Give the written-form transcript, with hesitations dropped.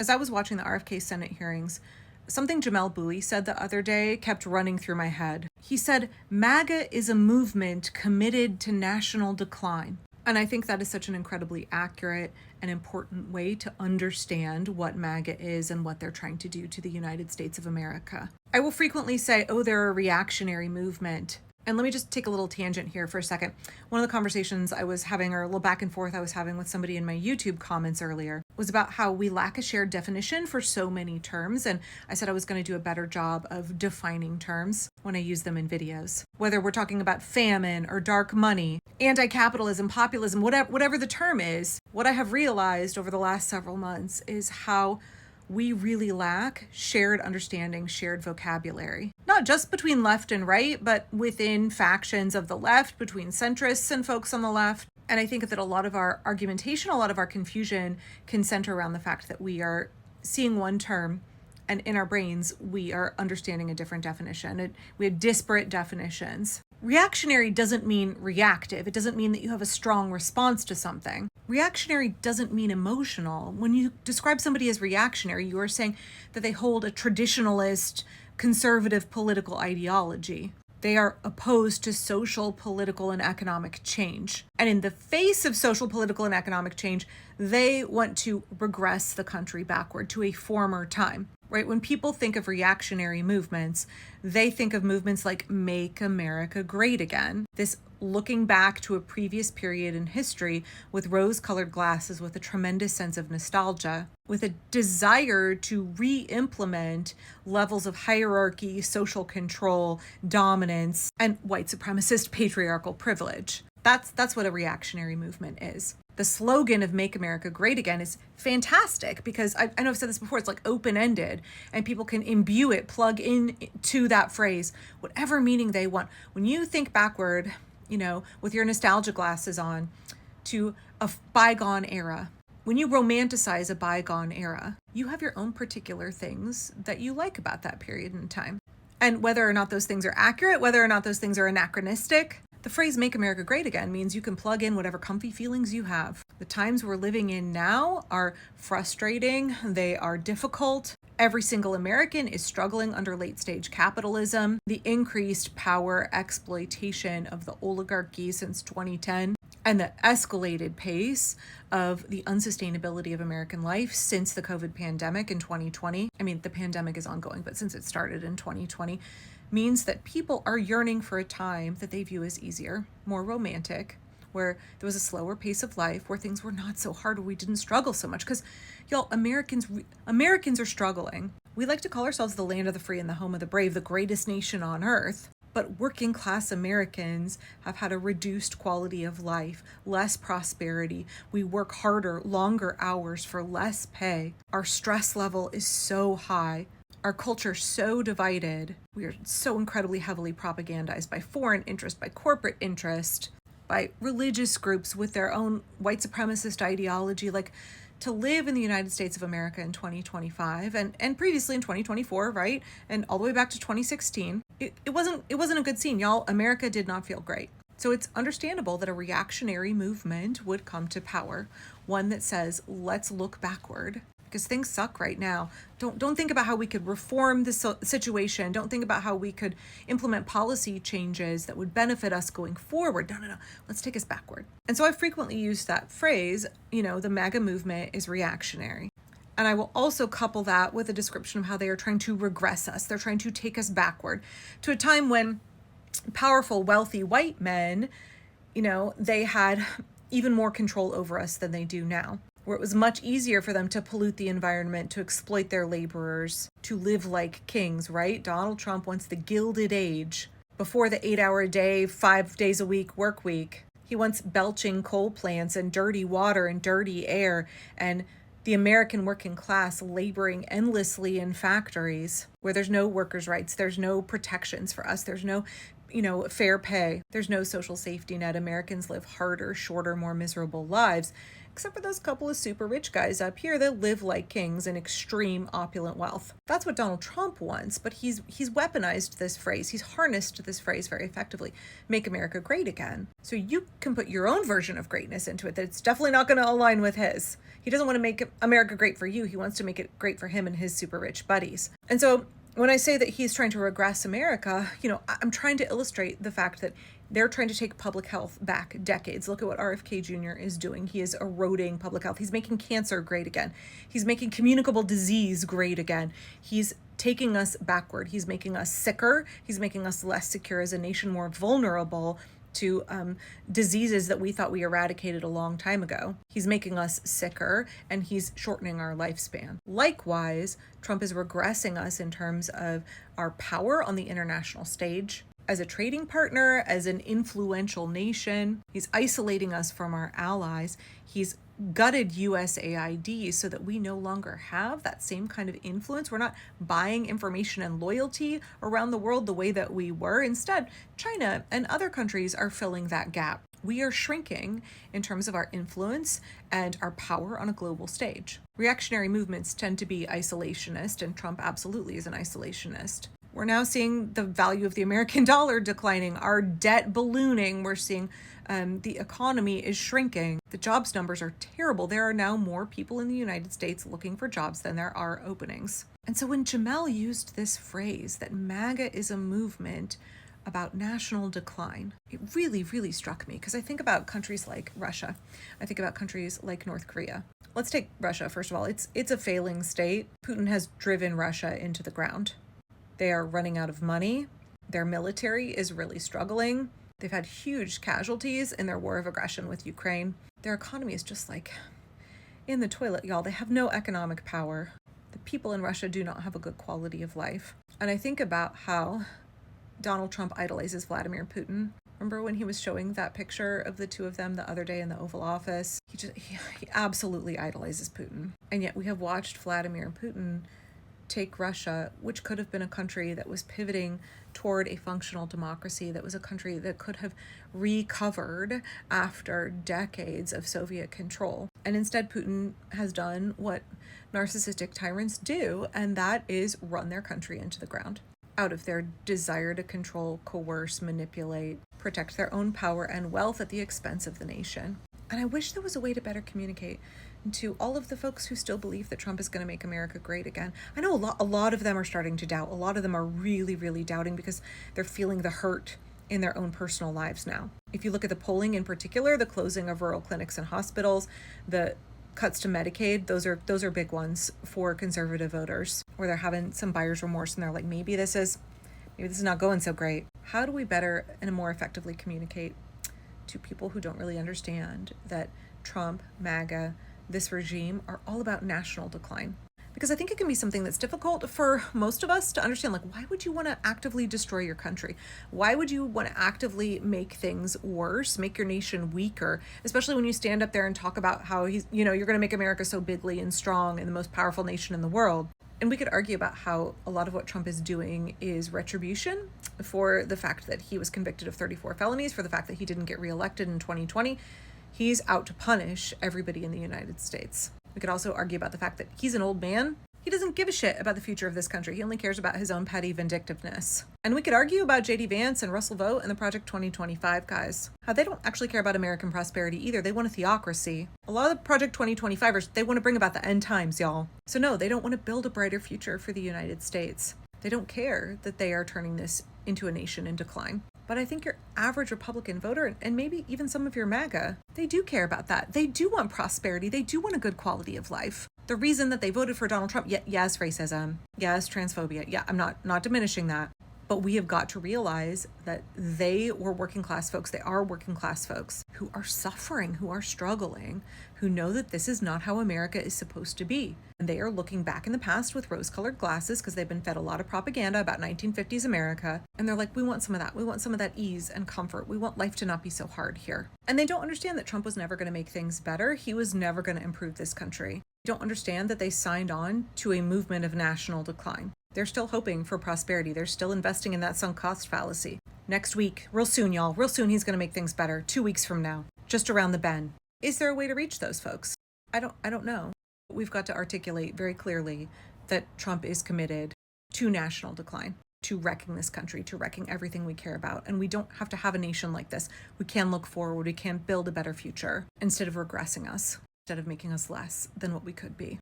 As I was watching the RFK Senate hearings, something Jamel Bowie said the other day kept running through my head. He said, MAGA is a movement committed to national decline. And I think that is such an incredibly accurate and important way to understand what MAGA is and what they're trying to do to the United States of America. I will frequently say, oh, they're a reactionary movement. And let me just take a little tangent here for a second. One of the conversations I was having, or a little back and forth I was having with somebody in my YouTube comments earlier, was about how we lack a shared definition for so many terms. And I said I was going to do a better job of defining terms when I use them in videos. Whether we're talking about famine or dark money, anti-capitalism, populism, whatever the term is, what I have realized over the last several months is how we really lack shared understanding, shared vocabulary, not just between left and right, but within factions of the left, between centrists and folks on the left. And I think that a lot of our argumentation, a lot of our confusion can center around the fact that we are seeing one term and in our brains, we are understanding a different definition. We have disparate definitions. Reactionary doesn't mean reactive. It doesn't mean that you have a strong response to something. Reactionary doesn't mean emotional. When you describe somebody as reactionary, you are saying that they hold a traditionalist, conservative political ideology. They are opposed to social, political, and economic change. And in the face of social, political, and economic change, they want to regress the country backward to a former time. Right? When people think of reactionary movements, they think of movements like Make America Great Again. This looking back to a previous period in history with rose-colored glasses, with a tremendous sense of nostalgia, with a desire to re-implement levels of hierarchy, social control, dominance, and white supremacist patriarchal privilege. That's what a reactionary movement is. The slogan of Make America Great Again is fantastic because I know I've said this before, it's like open-ended and people can imbue it, plug in to that phrase, whatever meaning they want. When you think backward, with your nostalgia glasses on to a bygone era, when you romanticize a bygone era, you have your own particular things that you like about that period in time. And whether or not those things are accurate, whether or not those things are anachronistic, the phrase Make America Great Again means you can plug in whatever comfy feelings you have. The times we're living in now are frustrating. They are difficult. Every single American is struggling under late-stage capitalism, the increased power exploitation of the oligarchy since 2010, and the escalated pace of the unsustainability of American life since the COVID pandemic in 2020. I mean, the pandemic is ongoing, but since it started in 2020, means that people are yearning for a time that they view as easier, more romantic, where there was a slower pace of life, where things were not so hard, where we didn't struggle so much. Because, y'all, Americans are struggling. We like to call ourselves the land of the free and the home of the brave, the greatest nation on earth. But working class Americans have had a reduced quality of life, less prosperity. We work harder, longer hours for less pay. Our stress level is so high. Our culture so divided. We are so incredibly heavily propagandized by foreign interest, by corporate interest, by religious groups with their own white supremacist ideology. Like, to live in the United States of America in 2025 and previously in 2024, right? And all the way back to 2016, it wasn't a good scene, y'all. America did not feel great. So it's understandable that a reactionary movement would come to power, one that says, let's look backward. Because things suck right now. Don't think about how we could reform the situation. Don't think about how we could implement policy changes that would benefit us going forward. No. Let's take us backward. And so I frequently use that phrase, the MAGA movement is reactionary. And I will also couple that with a description of how they are trying to regress us. They're trying to take us backward to a time when powerful, wealthy white men, they had even more control over us than they do now, where it was much easier for them to pollute the environment, to exploit their laborers, to live like kings, right? Donald Trump wants the Gilded Age, before the 8-hour-a-day, 5 days a week work week. He wants belching coal plants and dirty water and dirty air, and the American working class laboring endlessly in factories where there's no workers' rights, there's no protections for us, there's no fair pay. There's no social safety net. Americans live harder, shorter, more miserable lives. except for those couple of super rich guys up here that live like kings in extreme opulent wealth. That's what Donald Trump wants, but he's weaponized this phrase. He's harnessed this phrase very effectively. Make America great again. So you can put your own version of greatness into it that's definitely not going to align with his. He doesn't want to make America great for you. He wants to make it great for him and his super rich buddies. And so when I say that he's trying to regress America, I'm trying to illustrate the fact that they're trying to take public health back decades. Look at what RFK Jr. is doing. He is eroding public health. He's making cancer great again. He's making communicable disease great again. He's taking us backward. He's making us sicker. He's making us less secure as a nation, more vulnerable to diseases that we thought we eradicated a long time ago. He's making us sicker, and he's shortening our lifespan. Likewise, Trump is regressing us in terms of our power on the international stage. As a trading partner, as an influential nation, he's isolating us from our allies. He's gutted USAID so that we no longer have that same kind of influence. We're not buying information and loyalty around the world the way that we were. Instead, China and other countries are filling that gap. We are shrinking in terms of our influence and our power on a global stage. Reactionary movements tend to be isolationist, and Trump absolutely is an isolationist. We're now seeing the value of the American dollar declining, our debt ballooning. We're seeing the economy is shrinking. The jobs numbers are terrible. There are now more people in the United States looking for jobs than there are openings. And so when Jamel used this phrase that MAGA is a movement about national decline, it really, really struck me, because I think about countries like Russia. I think about countries like North Korea. Let's take Russia, first of all. It's a failing state. Putin has driven Russia into the ground. They are running out of money. Their military is really struggling. They've had huge casualties in their war of aggression with Ukraine. Their economy is just like in the toilet, y'all. They have no economic power. The people in Russia do not have a good quality of life. And I think about how Donald Trump idolizes Vladimir Putin. Remember when he was showing that picture of the two of them the other day in the Oval Office? He absolutely idolizes Putin. And yet we have watched Vladimir Putin take Russia, which could have been a country that was pivoting toward a functional democracy, that was a country that could have recovered after decades of Soviet control. And instead, Putin has done what narcissistic tyrants do, and that is run their country into the ground out of their desire to control, coerce, manipulate, protect their own power and wealth at the expense of the nation. And I wish there was a way to better communicate to all of the folks who still believe that Trump is going to make America great again. I know a lot of them are starting to doubt. A lot of them are really, really doubting because they're feeling the hurt in their own personal lives now. If you look at the polling in particular, the closing of rural clinics and hospitals, the cuts to Medicaid, those are big ones for conservative voters, where they're having some buyer's remorse and they're like, maybe this is not going so great. How do we better and more effectively communicate to people who don't really understand that Trump, MAGA, this regime are all about national decline? Because I think it can be something that's difficult for most of us to understand. Like, why would you want to actively destroy your country? Why would you want to actively make things worse, make your nation weaker, especially when you stand up there and talk about how you're going to make America so bigly and strong and the most powerful nation in the world? And we could argue about how a lot of what Trump is doing is retribution for the fact that he was convicted of 34 felonies, for the fact that he didn't get reelected in 2020. He's out to punish everybody in the United States. We could also argue about the fact that he's an old man. He doesn't give a shit about the future of this country. He only cares about his own petty vindictiveness. And we could argue about J.D. Vance and Russell Vought and the Project 2025 guys. How they don't actually care about American prosperity either. They want a theocracy. A lot of the Project 2025ers, they want to bring about the end times, y'all. So no, they don't want to build a brighter future for the United States. They don't care that they are turning this into a nation in decline. But I think your average Republican voter, and maybe even some of your MAGA, they do care about that. They do want prosperity. They do want a good quality of life. The reason that they voted for Donald Trump, yes, racism, yes, transphobia, yeah, I'm not diminishing that. But we have got to realize that they were working class folks. They are working class folks who are suffering, who are struggling, who know that this is not how America is supposed to be. And they are looking back in the past with rose-colored glasses because they've been fed a lot of propaganda about 1950s America. And they're like, we want some of that. We want some of that ease and comfort. We want life to not be so hard here. And they don't understand that Trump was never going to make things better. He was never going to improve this country. They don't understand that they signed on to a movement of national decline. They're still hoping for prosperity. They're still investing in that sunk cost fallacy. Next week, real soon, y'all, real soon, he's going to make things better. 2 weeks from now, just around the bend. Is there a way to reach those folks? I don't know. We've got to articulate very clearly that Trump is committed to national decline, to wrecking this country, to wrecking everything we care about. And we don't have to have a nation like this. We can look forward. We can build a better future instead of regressing us, instead of making us less than what we could be.